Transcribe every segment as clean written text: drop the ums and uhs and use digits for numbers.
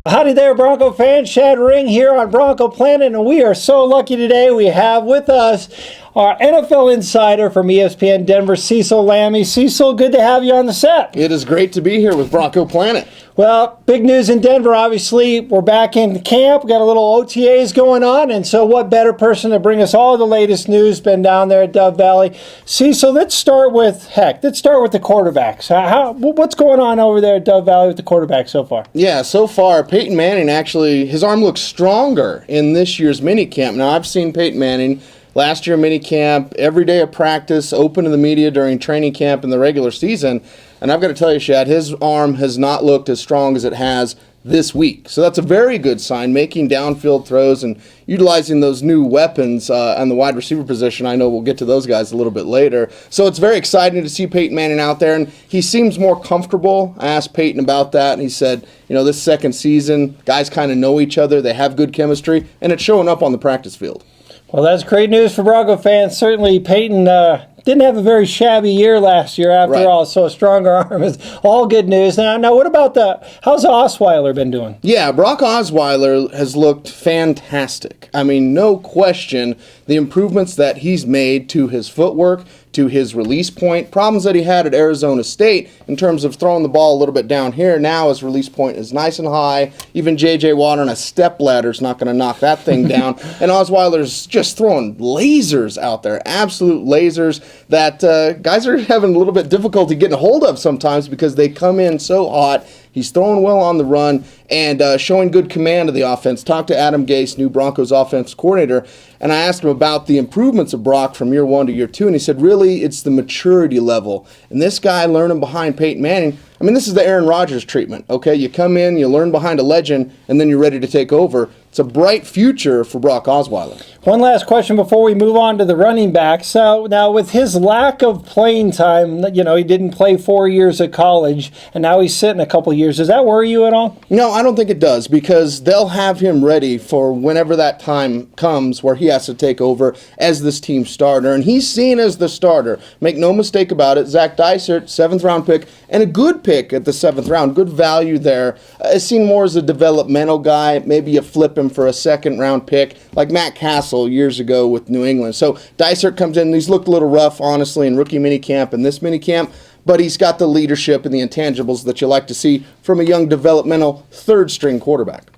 Howdy there, Bronco fans. Shad Ring here on Bronco Planet, and we are so lucky today. We have with us our NFL insider from ESPN Denver, Cecil Lammey. Cecil, good to have you on the set. It is great to be here with Bronco Planet. Well, big news in Denver, obviously. We're back in camp. Got a little OTAs going on, and so what better person to bring us all the latest news? Been down there at Dove Valley. Cecil, let's start with the quarterbacks. What's going on over there at Dove Valley with the quarterbacks so far? Yeah, so far, Peyton Manning actually, his arm looks stronger in this year's minicamp. Now, I've seen Peyton Manning last year minicamp, every day of practice, open to the media during training camp in the regular season. And I've got to tell you, Shad, his arm has not looked as strong as it has this week. So that's a very good sign, making downfield throws and utilizing those new weapons on the wide receiver position. I know we'll get to those guys a little bit later. So it's very exciting to see Peyton Manning out there, and he seems more comfortable. I asked Peyton about that, and he said, this second season, guys kind of know each other, they have good chemistry, and it's showing up on the practice field. Well, that's great news for Bronco fans. Certainly, Peyton didn't have a very shabby year last year after all, so a stronger arm is all good news. Now what about how's Osweiler been doing? Yeah, Brock Osweiler has looked fantastic. I mean, no question, the improvements that he's made to his footwork, to his release point, problems that he had at Arizona State in terms of throwing the ball a little bit down here. Now his release point is nice and high. Even J.J. Watt on a step ladder is not going to knock that thing down. And Osweiler's just throwing lasers out there, absolute lasers that guys are having a little bit difficulty getting a hold of sometimes because they come in so hot. He's throwing well on the run and showing good command of the offense. Talked to Adam Gase, new Broncos offense coordinator, and I asked him about the improvements of Brock from year 1 to year 2, and he said, really, it's the maturity level. And this guy learning behind Peyton Manning, I mean, this is the Aaron Rodgers treatment, okay? You come in, you learn behind a legend, and then you're ready to take over. It's a bright future for Brock Osweiler. One last question before we move on to the running back. So now with his lack of playing time, he didn't play 4 years at college, and now he's sitting a couple years. Does that worry you at all? No, I don't think it does, because they'll have him ready for whenever that time comes where he has to take over as this team starter. And he's seen as the starter. Make no mistake about it, Zach Dysert, 7th-round pick, and a good pick at the 7th round. Good value there. Is seen more as a developmental guy, maybe a flip him for a 2nd-round pick, like Matt Castle years ago with New England. So Dysert comes in, he's looked a little rough, honestly, in rookie minicamp and this minicamp, but he's got the leadership and the intangibles that you like to see from a young developmental 3rd-string quarterback.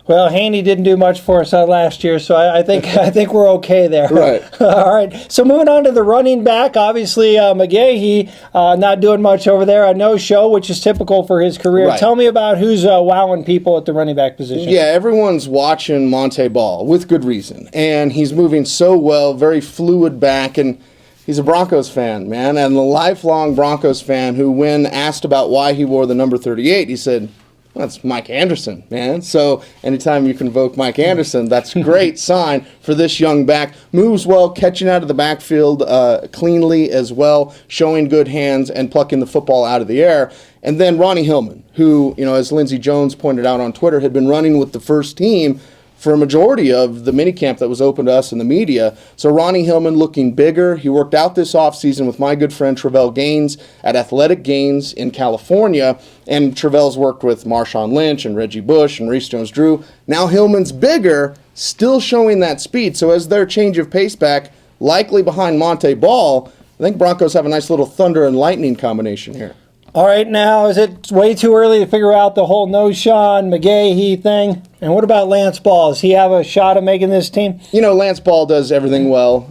Well, Haney didn't do much for us last year, so I think we're okay there. Right. All right. So moving on to the running back, obviously McGahee not doing much over there. A no-show, which is typical for his career. Right. Tell me about who's wowing people at the running back position. Yeah, everyone's watching Monte Ball with good reason, and he's moving so well, very fluid back, and he's a Broncos fan, man, and a lifelong Broncos fan who, when asked about why he wore the number 38, he said, well, that's Mike Anderson, man. So anytime you convoke Mike Anderson, that's a great sign for this young back. Moves well, catching out of the backfield cleanly as well, showing good hands and plucking the football out of the air. And then Ronnie Hillman, who, as Lindsey Jones pointed out on Twitter, had been running with the first team for a majority of the minicamp that was open to us in the media. So Ronnie Hillman looking bigger. He worked out this offseason with my good friend Travell Gaines at Athletic Gains in California, and Travell's worked with Marshawn Lynch and Reggie Bush and Reese Jones-Drew. Now Hillman's bigger, still showing that speed. So as their change of pace back, likely behind Monte Ball, I think Broncos have a nice little thunder and lightning combination here. All right, now, is it way too early to figure out the whole no-Sean McGahee thing? And what about Lance Ball? Does he have a shot at making this team? Lance Ball does everything well.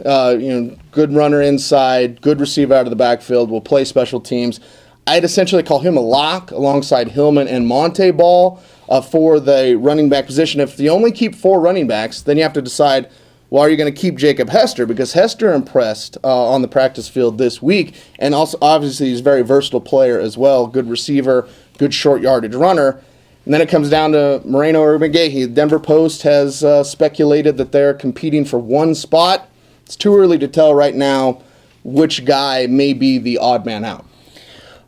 Good runner inside, good receiver out of the backfield, will play special teams. I'd essentially call him a lock alongside Hillman and Monte Ball for the running back position. If you only keep 4 running backs, then you have to decide, well, are you going to keep Jacob Hester? Because Hester impressed on the practice field this week, and also obviously he's a very versatile player as well. Good receiver, good short yardage runner. And then it comes down to Moreno or McGahee. The Denver Post has speculated that they're competing for one spot. It's too early to tell right now which guy may be the odd man out.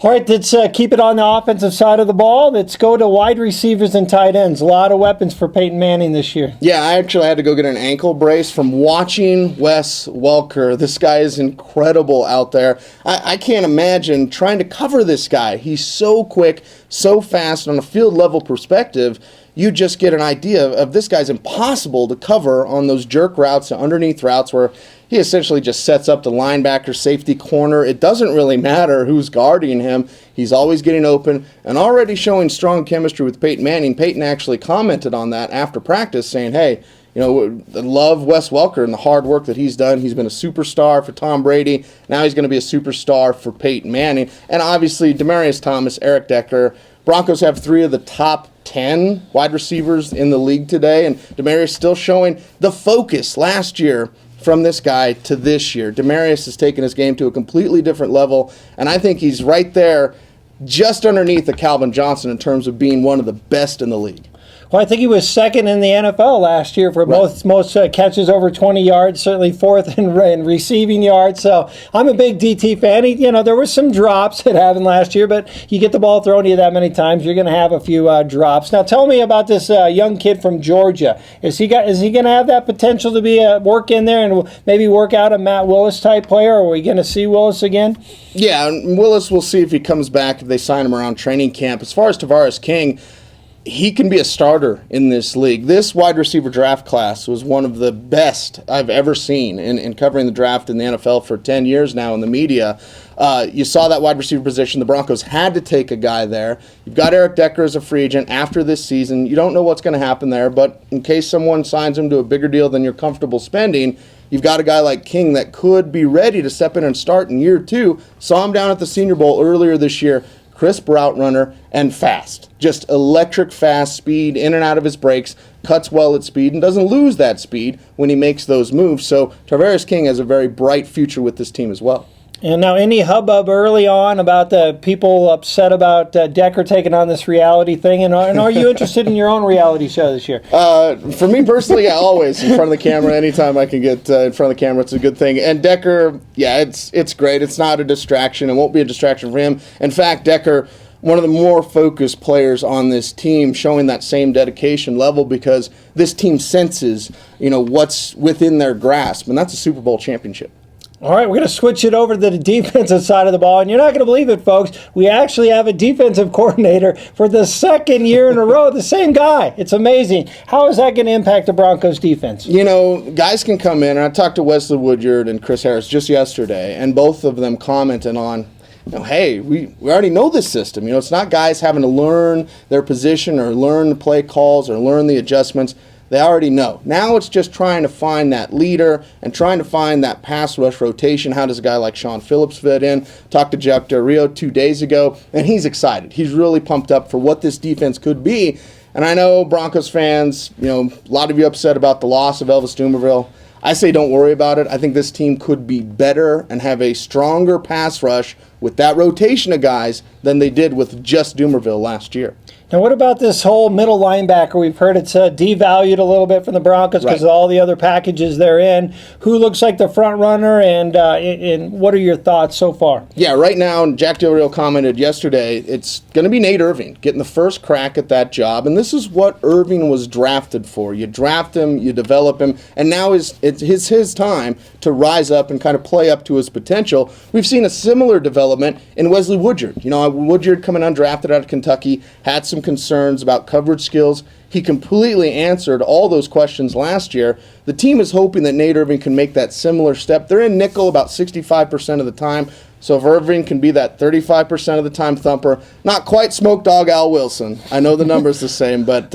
All right, let's keep it on the offensive side of the ball. Let's go to wide receivers and tight ends. A lot of weapons for Peyton Manning this year. Yeah, I actually had to go get an ankle brace from watching Wes Welker. This guy is incredible out there. I can't imagine trying to cover this guy. He's so quick, so fast on a field level perspective. you just get an idea of this guy's impossible to cover on those jerk routes and underneath routes where he essentially just sets up the linebacker, safety, corner. It doesn't really matter who's guarding him. He's always getting open and already showing strong chemistry with Peyton Manning. Peyton actually commented on that after practice saying, hey, love Wes Welker and the hard work that he's done. He's been a superstar for Tom Brady. Now he's going to be a superstar for Peyton Manning. And obviously, Demaryius Thomas, Eric Decker. Broncos have 3 of the top 10 wide receivers in the league today. And Demaryius still showing the focus last year from this guy to this year. Demaryius has taken his game to a completely different level. And I think he's right there just underneath the Calvin Johnson in terms of being one of the best in the league. Well, I think he was second in the NFL last year for most catches over 20 yards, certainly fourth in receiving yards. So I'm a big DT fan. There were some drops that happened last year, but you get the ball thrown to you that many times, you're going to have a few drops. Now, tell me about this young kid from Georgia. Is he going to have that potential to be work in there and maybe work out a Matt Willis type player? Or are we going to see Willis again? Yeah, Willis, we'll see if he comes back, if they sign him around training camp. As far as Tavares King, he can be a starter in this league. This wide receiver draft class was one of the best I've ever seen in covering the draft in the NFL for 10 years now in the media. You saw that wide receiver position. The Broncos had to take a guy there. You've got Eric Decker as a free agent after this season. You don't know what's going to happen there, but in case someone signs him to a bigger deal than you're comfortable spending, you've got a guy like King that could be ready to step in and start in year 2. Saw him down at the Senior Bowl earlier this year. Crisp route runner and fast. Just electric fast speed in and out of his breaks, cuts well at speed, and doesn't lose that speed when he makes those moves. So Tavares King has a very bright future with this team as well. And now, any hubbub early on about the people upset about Decker taking on this reality thing? And are you interested in your own reality show this year? For me personally, yeah, always in front of the camera. Anytime I can get in front of the camera, it's a good thing. And Decker, yeah, it's great. It's not a distraction. It won't be a distraction for him. In fact, Decker, one of the more focused players on this team, showing that same dedication level because this team senses, what's within their grasp, and that's a Super Bowl championship. All right, we're going to switch it over to the defensive side of the ball, and you're not going to believe it, folks. We actually have a defensive coordinator for the second year in a row, the same guy. It's amazing. How is that going to impact the Broncos defense? Guys can come in, and I talked to Wesley Woodyard and Chris Harris just yesterday, and both of them commented on, hey, we already know this system. It's not guys having to learn their position or learn the play calls or learn the adjustments. They already know. Now it's just trying to find that leader and trying to find that pass rush rotation. How does a guy like Sean Phillips fit in? Talked to Jack Del Rio 2 days ago, and he's excited. He's really pumped up for what this defense could be. And I know Broncos fans, a lot of you upset about the loss of Elvis Dumervil. I say don't worry about it. I think this team could be better and have a stronger pass rush with that rotation of guys than they did with just Dumervil last year. Now, what about this whole middle linebacker? We've heard it's devalued a little bit from the Broncos because of all the other packages they're in. Who looks like the front runner, and what are your thoughts so far? Yeah, right now, Jack Del Rio commented yesterday, it's going to be Nate Irving getting the first crack at that job, and this is what Irving was drafted for. You draft him, you develop him, and now it's his time to rise up and kind of play up to his potential. We've seen a similar development in Wesley Woodyard. Woodyard coming undrafted out of Kentucky, had some concerns about coverage skills. He completely answered all those questions last year. The team is hoping that Nate Irving can make that similar step. They're in nickel about 65% of the time. So if Irving can be that 35% of the time thumper, not quite smoke dog Al Wilson. I know the number's the same, but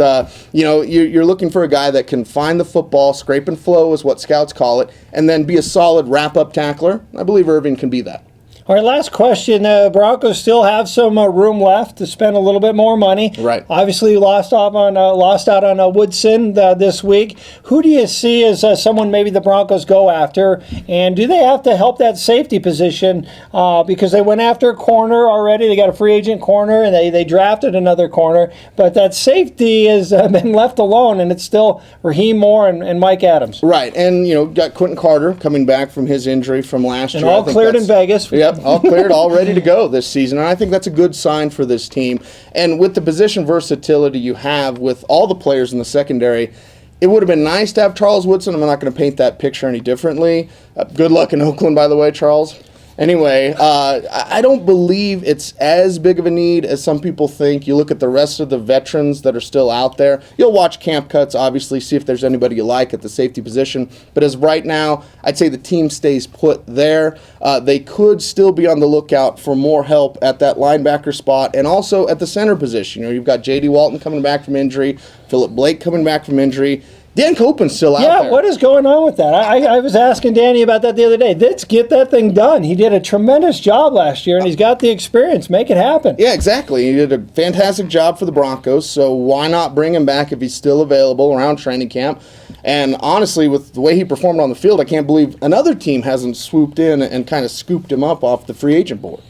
you're looking for a guy that can find the football, scrape and flow is what scouts call it, and then be a solid wrap-up tackler. I believe Irving can be that. All right, last question. Broncos still have some room left to spend a little bit more money. Right. Obviously, lost out on Woodson this week. Who do you see as someone maybe the Broncos go after? And do they have to help that safety position because they went after a corner already? They got a free agent corner, and they drafted another corner. But that safety has been left alone, and it's still Raheem Moore and Mike Adams. Right, and got Quentin Carter coming back from his injury from last year. And all cleared in Vegas. Yep. All cleared, all ready to go this season. And I think that's a good sign for this team. And with the position versatility you have with all the players in the secondary, it would have been nice to have Charles Woodson. I'm not going to paint that picture any differently. Good luck in Oakland, by the way, Charles. Anyway, I don't believe it's as big of a need as some people think. You look at the rest of the veterans that are still out there. You'll watch camp cuts, obviously, see if there's anybody you like at the safety position. But as right now, I'd say the team stays put there. They could still be on the lookout for more help at that linebacker spot and also at the center position. You've got J.D. Walton coming back from injury, Phillip Blake coming back from injury. Dan Copen's still out there. Yeah, what is going on with that? I was asking Danny about that the other day. Let's get that thing done. He did a tremendous job last year, and he's got the experience. Make it happen. Yeah, exactly. He did a fantastic job for the Broncos, so why not bring him back if he's still available around training camp? And honestly, with the way he performed on the field, I can't believe another team hasn't swooped in and kind of scooped him up off the free agent board.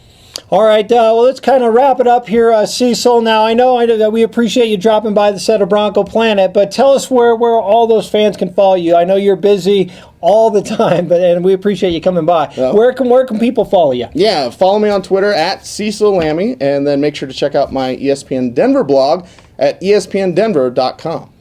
All right, well, let's kind of wrap it up here, Cecil. Now, I know that we appreciate you dropping by the set of Bronco Planet, but tell us where all those fans can follow you. I know you're busy all the time, and we appreciate you coming by. Where can people follow you? Yeah, follow me on Twitter at Cecil Lammey, and then make sure to check out my ESPN Denver blog at espndenver.com.